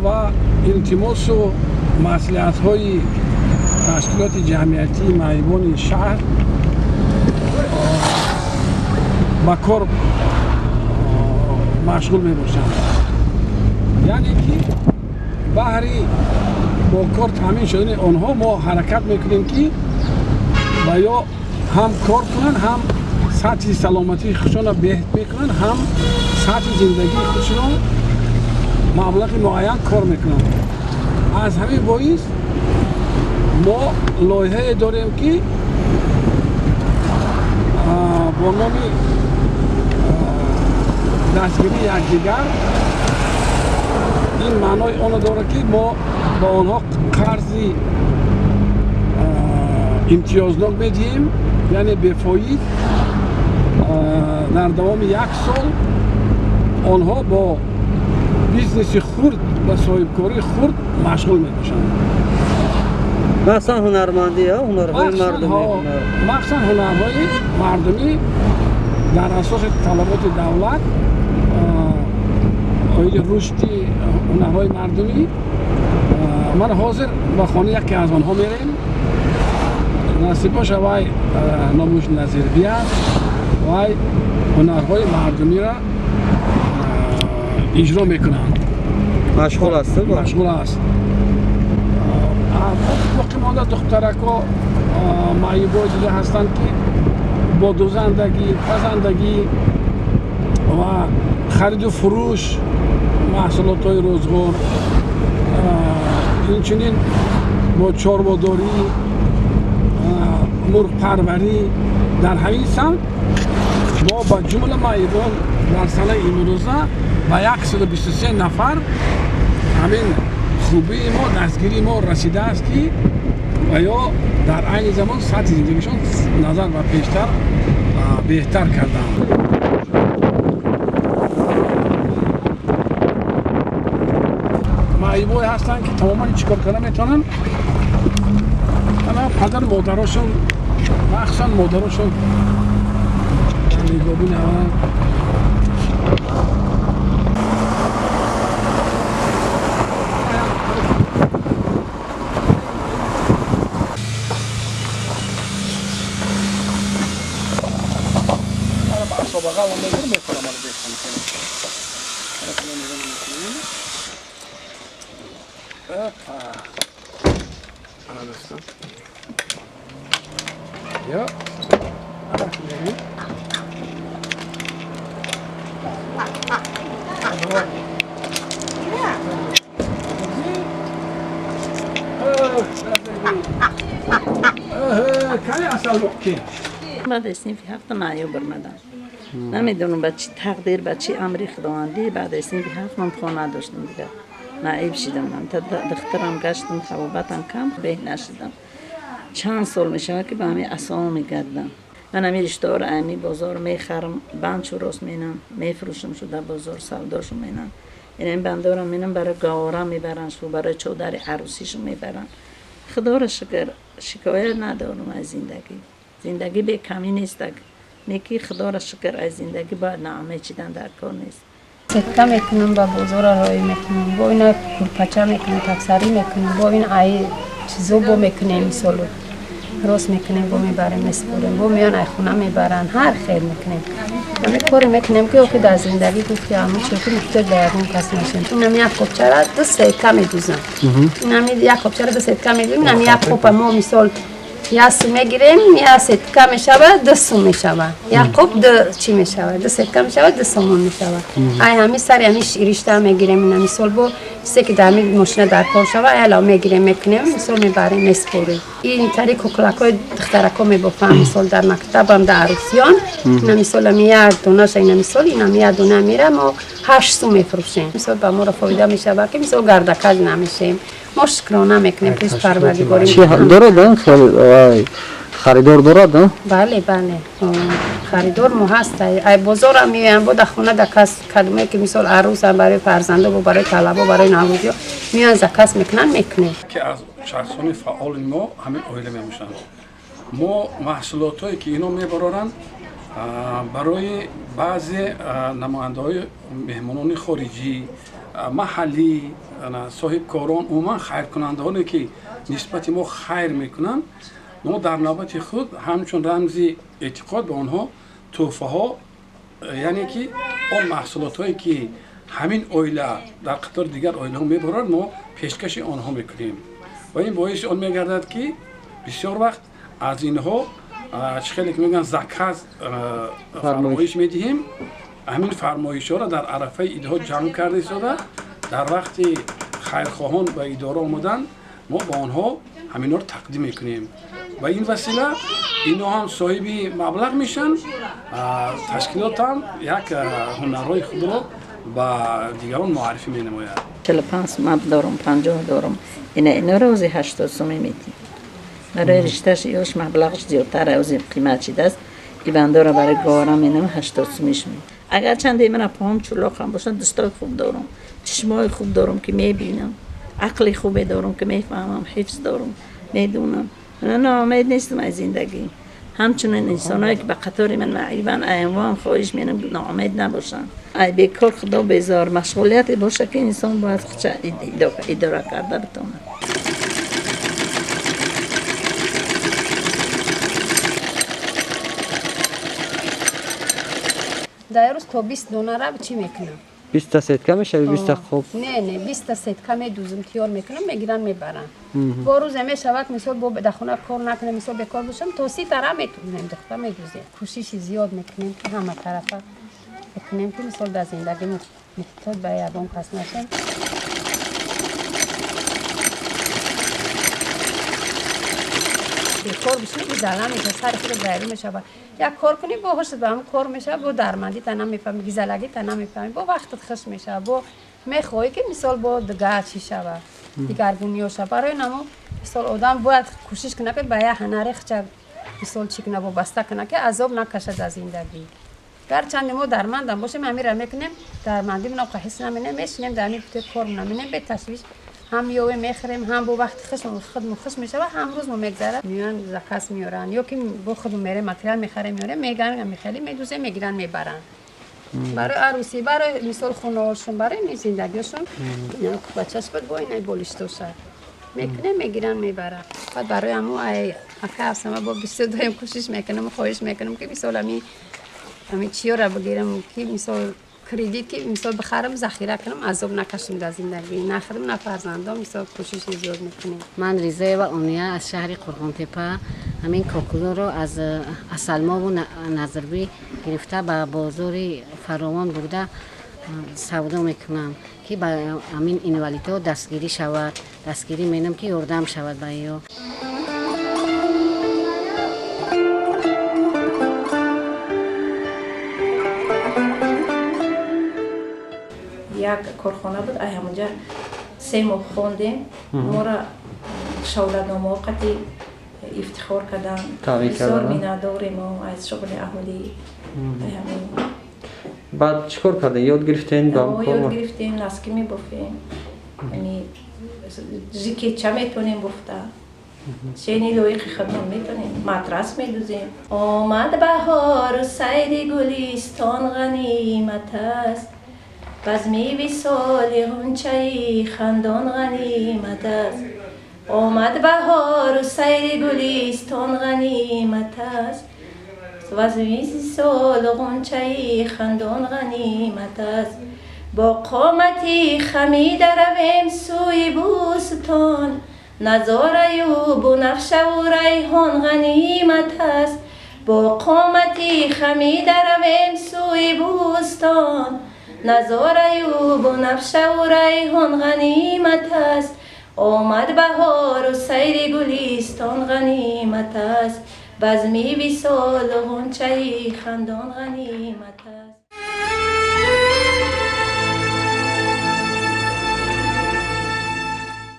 و التماس و مصلحت‌های تشکیلات جمعیتی معیوبانی شهر با کار مشغول می‌باشند. یعنی که بهری با کار تامین شدن آنها ما حرکت می‌کنیم که باید هم کار کنند، هم سطح سلامتی خودشون را بهتر می‌کنند، هم سطح زندگی خودشون مبلغ معین کار میکنن. از همین باعث ما لایحه داریم که با نام دستگیری یکدیگر، این معنای آن داره که ما با آنها قرضی امتیازنامه میدیم، یعنی به فاید در دوام 1 سال آنها با بیزنس خرد و صاحبکاری خرد مشغول می‌باشند. مخصوصا هنرمندی ها، هنرهای مردمی. مخصوصا هنرهای مردمی در اساس طلبات دولت، آیل رشدی هنرهای مردمی. من حاضر با خانه یکی از آنها میریم. نصیب باشه وای نامش نظربی است. وای هنرهای مردمی را اجرا میکنند. مشغول است. مشغول است. وقتی مانده دخترکا معیوبای دیگه هستند که با دوزندگی، پزندگی و خرید و فروش محصولات های روزگار، اینچنین با چارباداری، مرغ پروری، در همین سمت ما با جمله معیوبان در سال امروزه با 123 نفر همین خوبی ما، دستگیری ما رسیده است که و یا در عین زمان سطح زندگیشون نظر و پیشتر بهتر کردند. معیوبای هستند که تماما چیکار کنه میتونن. حالا پدر مادراشون، مخصوصا مادراشون نگاه بینن. Ja. بعد از صنف هفت معیوب برمدم. نمیدونم با چی تقدیر، با چی امری خداوندی بعد از صنف هفت من خانه داشتم دیگه. معیوب شدم من تا دخترم گشتم خوابتم کم به نشدم. چند سال میشه که با همین اسلام میگردم. من همین رشته‌ها امی بازار میخرم، بند راست مینم، میفروشم شده بازار سوداشو مینم. این بندارم مینم برای گوارا میبرن، شو برای چادر عروسیشو میبرن. خدا را شکر، شکایت ندارم از زندگی. زندگی به کمی نیست. نیکی خدا را شکر از زندگی باید نعمه چیدن در کار نیست. سکه میکنم با بازار رای میکنم، با اینا کلپچه میکنم، تکسری میکنم، با این ای چیزو با میکنیم میسالو. راست میکنیم با میبریم مسپوریم، با میان ای خونه میبرن، هر خیر میکنیم. همه کاری میکنیم که اوکی در زندگی گفتی همون چیزی میتونه درگون کس نشیم. اینم یک کپچه را دو سکه میدوزم. اینم یک کپچه را دو سکه میدوزم. اینم یک کپ ما مثال یا سو میگیریم یا سکه میشود دو سو میشود. یا کپ دو چی میشود؟ دو سکه میشود دو سومون میشود. ای همی سر همیش ریشته میگیریم اینم مثال با سکه دمی ماشین در کار شود. الا میگیریم میکنیم مثال میبریم مسپوریم. این طریق کوکلاکای دخترکا میبافم مثال در مکتبم در عروسیان. اینم مثال میاد دونش اینم مثال اینم میاد دونه میره ما 8 سو میفروشیم. مثال با ما را فایده میشه که مثال گردکج نمیشیم. ما شکرانه میکنیم پیش پروردگار. چی دارد خریدار دارد؟ بله بله خریدار مو هست. ای بازار هم میان بود خونه دکاس کدومه که مثال عروس هم برای فرزنده و برای طلبه برای نوزادی میان زکاس میکنن که از شخصانی فعال ما همین اویله میموشن. ما محصولاتایی که اینا میبرارن برای بعضی نماینده های مهمانان خارجی محلی صاحب کاران عموما خیر کنندگانی که نسبت ما خیر میکنن ما در نوبت خود همچون رمزی اعتقاد به آنها تحفه ها یعنی که آن محصولات هایی که همین اویله در قطار دیگر اویله ها میبرند ما پیشکش آنها میکنیم و این باعث آن میگردد که بسیار وقت از اینها خیلی که میگن زکات فرمایش میدهیم. همین فرمایش ها را در عرفه ایده ها جمع کرده شده در وقتی خیرخواهان و اداره آمدن ما با آنها همین رو تقدیم میکنیم و این وسیله اینا هم صاحب مبلغ میشن. تشکیلات هم یک هنرهای خود را با دیگران معرفی مینماید. 45 مبلغ دارم 50 دارم اینا روزی 80 سومی میدیم. برای رشتهش یوش مبلغش زیادتر از قیمت چیده است. این بنده را برای گوارم اینم 80 سومیش میدیم. اگر چند من پاهم چلاق هم باشن دستای خوب دارم، چشمای خوب دارم که میبینم، عقلی خوبی دارم که میفهمم، حفظ دارم، میدونم. من ناامید نیستم از زندگی. همچنین انسانایی که به قطار من معیوبن ایوان خواهش می‌کنم ناامید نباشن. ای بیکار خدا بیزار مشغولیتی باشه که انسان باید خودش اداره کرده بتونه. در روز تا 20 دونه را چی میکنم؟ 20 تا سیتکه میشه 20 خوب؟ نه 20 تا سیتکه میدوزم تیار میکنم میگیرن میبرن. با روز میشود مثال با در خونه کار نکنم مثال بیکار باشم تا 30 تا را میتونم دختر میدوزیم. کوشش زیاد میکنیم که همه طرفا میکنیم که مثال در زندگی محتاج به یادم کس نشیم. کار بشیم که زلم میشه سر خود دایره میشه یک کار کنی با هوشت به هم کار میشه با درمندی تا نمیفهمی گیزلگی تا نمیفهمی با وقتت خوش میشه با میخوای که مثال با دیگر چی شوه دیگرگونی شوه برای نمو مثال آدم باید کوشش کنه که به یه هنری خچه مثال چی کنه با بسته کنه که عذاب نکشد از زندگی گرچند ما درمندم باشیم همین را میکنیم درمندی من قحص نمینه میشنیم در همین کار نمینه به تشویش هم یوه میخریم هم با وقت خودمون خوش میشه و هم روز ما میگذره میان زکاس میارن یا که با خودمون میره متریال میخریم میاره میگن میخریم میدوزه میگیرن میبرن برای عروسی برای مثال خونه‌هاشون برای این زندگیشون اینا بچه‌ش بود با این بالشتوشه میکنه میگیرن میبرن بعد برای همو ای اکاسما با 22 کوشش میکنم خواهش میکنم که مثال همین چیا را بگیرم که مثال کردیت که مثال بخرم ذخیره کنم عذاب نکشم در زندگی نخرم نه فرزندام مثال کوشش زیاد میکنیم. من ریزه و اونیا از شهر قرغانتپه همین کاکولو رو از اسلماح و نظربی گرفته به بازار فراوان برده سودا میکنم که با همین اینوالیدها دستگیری شود دستگیری مینم که یاردم شود به یا یک کارخانه بود همونجا 3 ماه خوندیم ما را شغلنامه وقتی افتخار کردن بسیار مینداریم از شغل اهالی همین بعد چیکار کردین یاد گرفتین با یاد گرفتیم نسکی میبافیم یعنی زیکیچه میتونیم بافته چینی لایق خدمت میتونیم مدرس میدوزیم آمد بهار و سید گلیستان غنیمت است بزمی وصال غنچه خندان غنیمت است آمد بهار و سیر گلیستان غنیمت است بزمی وصال غنچه خندان غنیمت است با قامتی خمیده رویم سوی بوستان نظاره و بنفشه و ریحان غنیمت است با قامتی خمیده رویم سوی بوستان نظاره و بنفشه و ریحان غنیمت است آمد بهار و سیر گلیستان غنیمت است بزمی وصال غنچه خندان غنیمت است